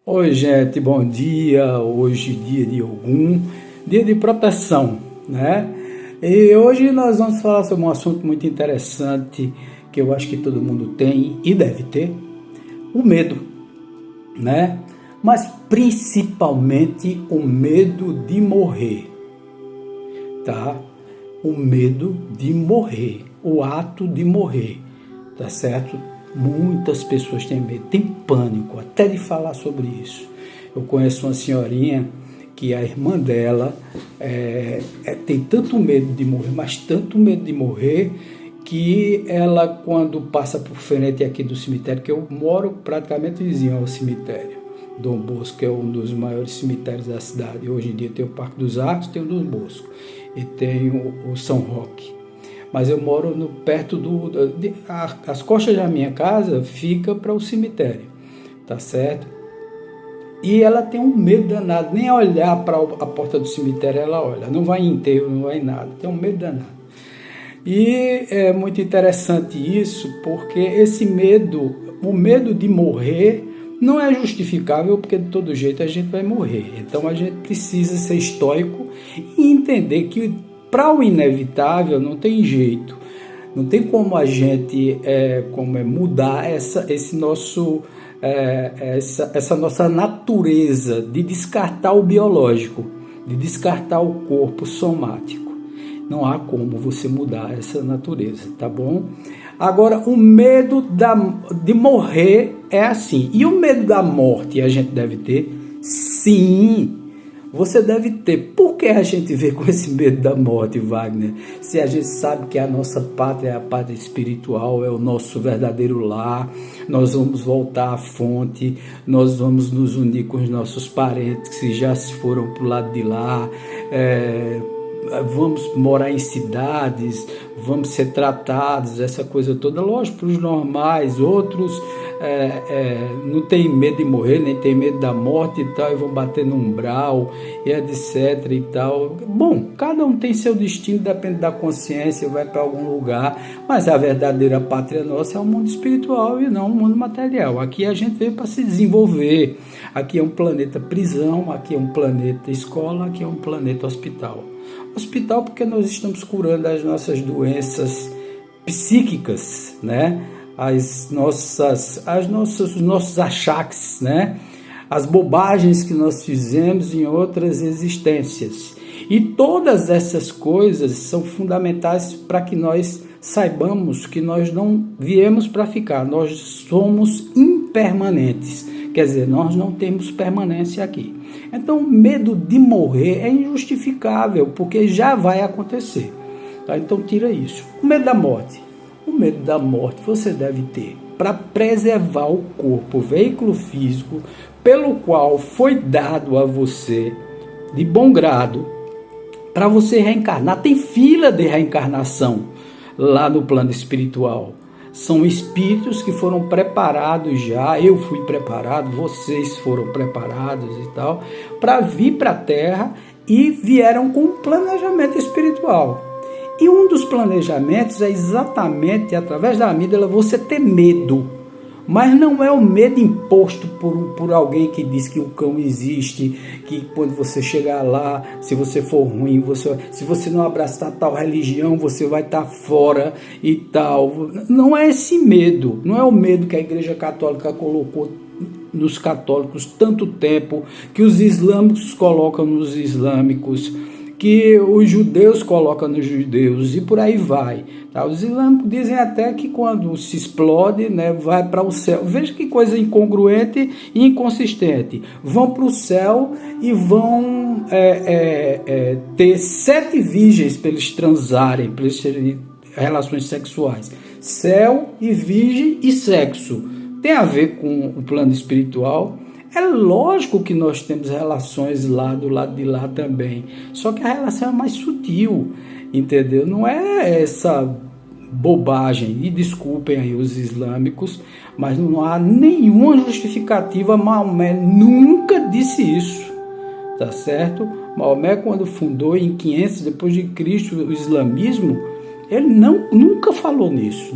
Oi, gente, bom dia. Hoje, dia de Ogum, dia de proteção, né? E hoje nós vamos falar sobre um assunto muito interessante que eu acho que todo mundo tem e deve ter: o medo, né? Mas principalmente o medo de morrer, tá? O medo de morrer, o ato de morrer, tá certo? Muitas pessoas têm medo, têm pânico até de falar sobre isso. Eu conheço uma senhorinha que a irmã dela tem tanto medo de morrer, mas tanto medo de morrer, que ela, quando passa por frente aqui do cemitério, que eu moro praticamente vizinho ao cemitério, Dom Bosco, que é um dos maiores cemitérios da cidade. Hoje em dia tem o Parque dos Arcos, tem o Dom Bosco e tem o São Roque. Mas eu moro perto as costas da minha casa fica para o cemitério, tá certo? E ela tem um medo danado, nem olhar para a porta do cemitério ela olha, não vai em enterro, não vai em nada, tem um medo danado. E é muito interessante isso, porque esse medo, o medo de morrer, não é justificável, porque de todo jeito a gente vai morrer. Então a gente precisa ser estoico e entender que para o inevitável não tem jeito, não tem como a gente mudar essa nossa natureza de descartar o biológico, de descartar o corpo somático. Não há como você mudar essa natureza, tá bom? Agora, o medo de morrer é assim. E o medo da morte a gente deve ter? Sim, você deve ter. Por que a gente vê com esse medo da morte, Wagner? Se a gente sabe que a nossa pátria é a pátria espiritual, é o nosso verdadeiro lar, nós vamos voltar à fonte, nós vamos nos unir com os nossos parentes que já se foram para o lado de lá, vamos morar em cidades, vamos ser tratados, essa coisa toda. Lógico, para os normais, outros não tem medo de morrer, nem tem medo da morte e tal, e vão bater no umbral, e etc e tal. Bom, cada um tem seu destino, depende da consciência, vai para algum lugar, mas a verdadeira pátria nossa é o mundo espiritual e não o mundo material. Aqui a gente veio para se desenvolver, aqui é um planeta prisão, aqui é um planeta escola, aqui é um planeta hospital. Hospital porque nós estamos curando as nossas doenças psíquicas, né? Os nossos achaques, né? As bobagens que nós fizemos em outras existências. E todas essas coisas são fundamentais para que nós saibamos que nós não viemos para ficar, nós somos impermanentes. Quer dizer, nós não temos permanência aqui. Então, o medo de morrer é injustificável, porque já vai acontecer. Tá? Então, tira isso. O medo da morte. O medo da morte você deve ter para preservar o corpo, o veículo físico, pelo qual foi dado a você, de bom grado, para você reencarnar. Tem fila de reencarnação lá no plano espiritual. São espíritos que foram preparados já, eu fui preparado, vocês foram preparados e tal, para vir para a Terra e vieram com um planejamento espiritual. E um dos planejamentos é exatamente, através da amígdala, você ter medo. Mas não é o medo imposto por alguém que diz que o cão existe, que quando você chegar lá, se você for ruim, se você não abraçar tal religião, você vai estar fora e tal. Não é esse medo, não é o medo que a Igreja Católica colocou nos católicos tanto tempo, que os islâmicos colocam nos islâmicos, que os judeus colocam nos judeus e por aí vai. Tá? Os islâmicos dizem até que quando se explode, né, vai para o céu. Veja que coisa incongruente e inconsistente. Vão para o céu e vão ter 7 virgens para eles transarem, para eles terem relações sexuais. Céu e virgem e sexo. Tem a ver com o plano espiritual. É lógico que nós temos relações lá do lado de lá também, só que a relação é mais sutil, entendeu? Não é essa bobagem, e desculpem aí os islâmicos, mas não há nenhuma justificativa. Maomé nunca disse isso, tá certo? Maomé, quando fundou em 500 depois de Cristo o islamismo, ele nunca falou nisso,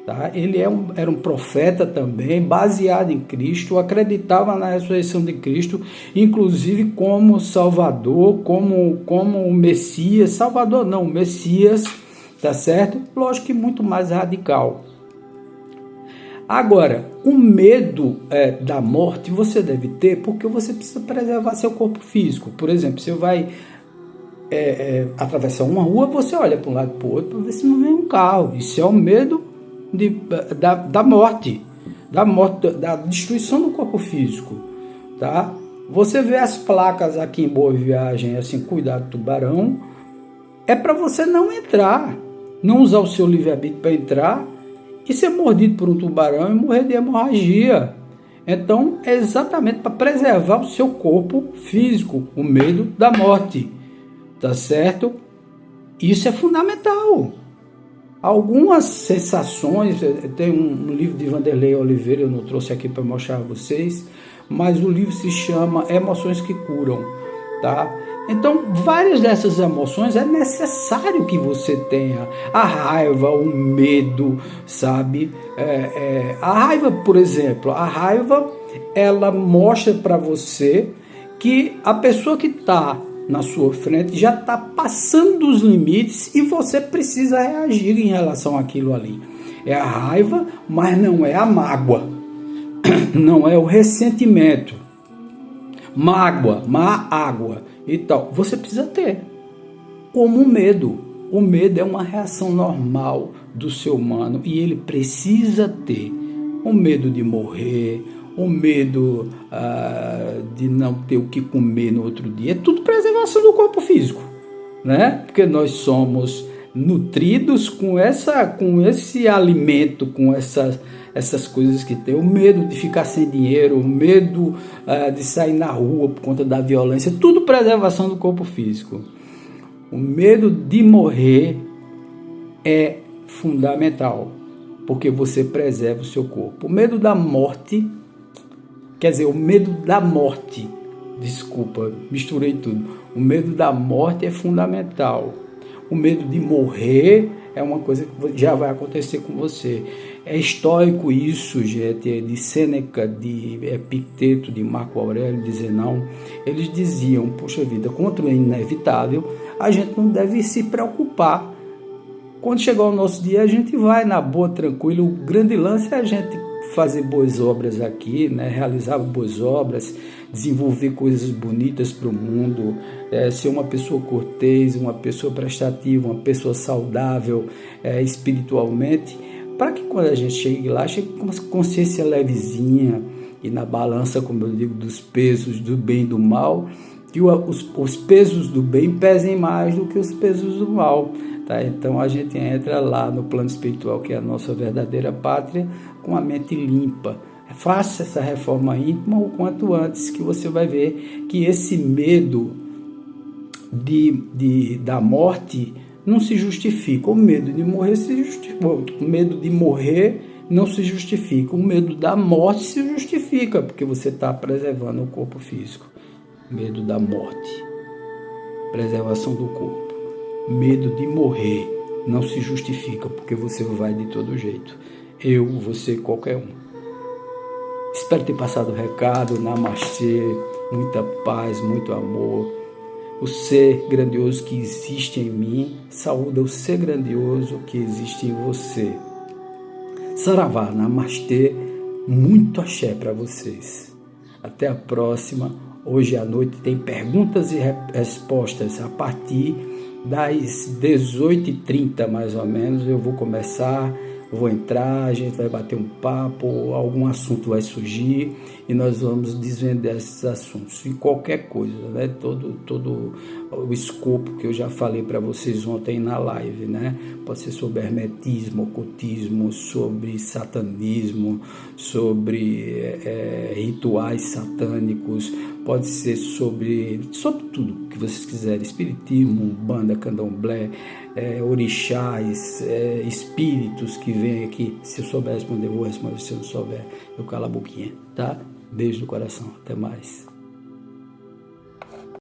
Tá? Ele era um profeta também, baseado em Cristo, acreditava na ressurreição de Cristo, inclusive como Salvador, como o Messias, Salvador não, Messias, tá certo? Lógico que muito mais radical. Agora, o medo da morte você deve ter porque você precisa preservar seu corpo físico. Por exemplo, você vai atravessar uma rua, você olha para um lado e para o outro para ver se não vem um carro. Isso é o medo da morte, da destruição do corpo físico, tá? Você vê as placas aqui em Boa Viagem, assim, cuidado tubarão, é para você não entrar, não usar o seu livre-arbítrio para entrar e ser mordido por um tubarão e morrer de hemorragia. Então, é exatamente para preservar o seu corpo físico, o medo da morte, tá certo? Isso é fundamental. Algumas sensações, tem um livro de Vanderlei Oliveira, eu não trouxe aqui para mostrar a vocês, mas o livro se chama Emoções que Curam, tá? Então, várias dessas emoções é necessário que você tenha. A raiva, o medo, sabe? A raiva, por exemplo, ela mostra para você que a pessoa que está na sua frente já está passando dos limites e você precisa reagir em relação àquilo ali. É a raiva, mas não é a mágoa, não é o ressentimento. Mágoa, má água e tal, você precisa ter. Como o medo. O medo é uma reação normal do ser humano e ele precisa ter. O medo de morrer, o medo de não ter o que comer no outro dia, é tudo preservação do corpo físico, né? Porque nós somos nutridos com esse alimento, com essas coisas que tem. O medo de ficar sem dinheiro, o medo de sair na rua por conta da violência, tudo preservação do corpo físico. O medo de morrer é fundamental, porque você preserva o seu corpo. O medo da morte, desculpa, misturei tudo. O medo da morte é fundamental. O medo de morrer é uma coisa que já vai acontecer com você. É estoico isso, gente, é de Sêneca, de Epicteto, de Marco Aurélio, de Zenão. Eles diziam, poxa vida, contra o inevitável, a gente não deve se preocupar. Quando chegar o nosso dia, a gente vai na boa, tranquilo. O grande lance é a gente fazer boas obras aqui, né? Realizar boas obras, desenvolver coisas bonitas para o mundo, ser uma pessoa cortês, uma pessoa prestativa, uma pessoa saudável espiritualmente, para que quando a gente chegue lá, chegue com uma consciência levezinha e na balança, como eu digo, dos pesos do bem e do mal, que os pesos do bem pesem mais do que os pesos do mal. Tá? Então a gente entra lá no plano espiritual, que é a nossa verdadeira pátria, com a mente limpa. Faça essa reforma íntima o quanto antes, que você vai ver que esse medo da morte não se justifica. O medo de morrer se justifica. O medo de morrer não se justifica. O medo da morte se justifica, porque você está preservando o corpo físico. Medo da morte, preservação do corpo. Medo de morrer não se justifica, porque você vai de todo jeito. Eu, você, qualquer um. Espero ter passado o recado. Namastê, muita paz, muito amor. O ser grandioso que existe em mim saúda o ser grandioso que existe em você. Saravá, namastê, muito axé para vocês. Até a próxima. Hoje à noite tem perguntas e respostas a partir das 18h30 mais ou menos. Eu vou começar, vou entrar, a gente vai bater um papo, algum assunto vai surgir e nós vamos desvendar esses assuntos. E qualquer coisa, né? Todo o escopo que eu já falei para vocês ontem na live, né? Pode ser sobre hermetismo, ocultismo, sobre satanismo, sobre rituais satânicos, pode ser sobre tudo que vocês quiserem, espiritismo, umbanda, candomblé, orixás, espíritos que vêm aqui. Se eu souber responder, eu vou responder. Se eu não souber, eu calo a boquinha, tá? Beijo no coração, até mais.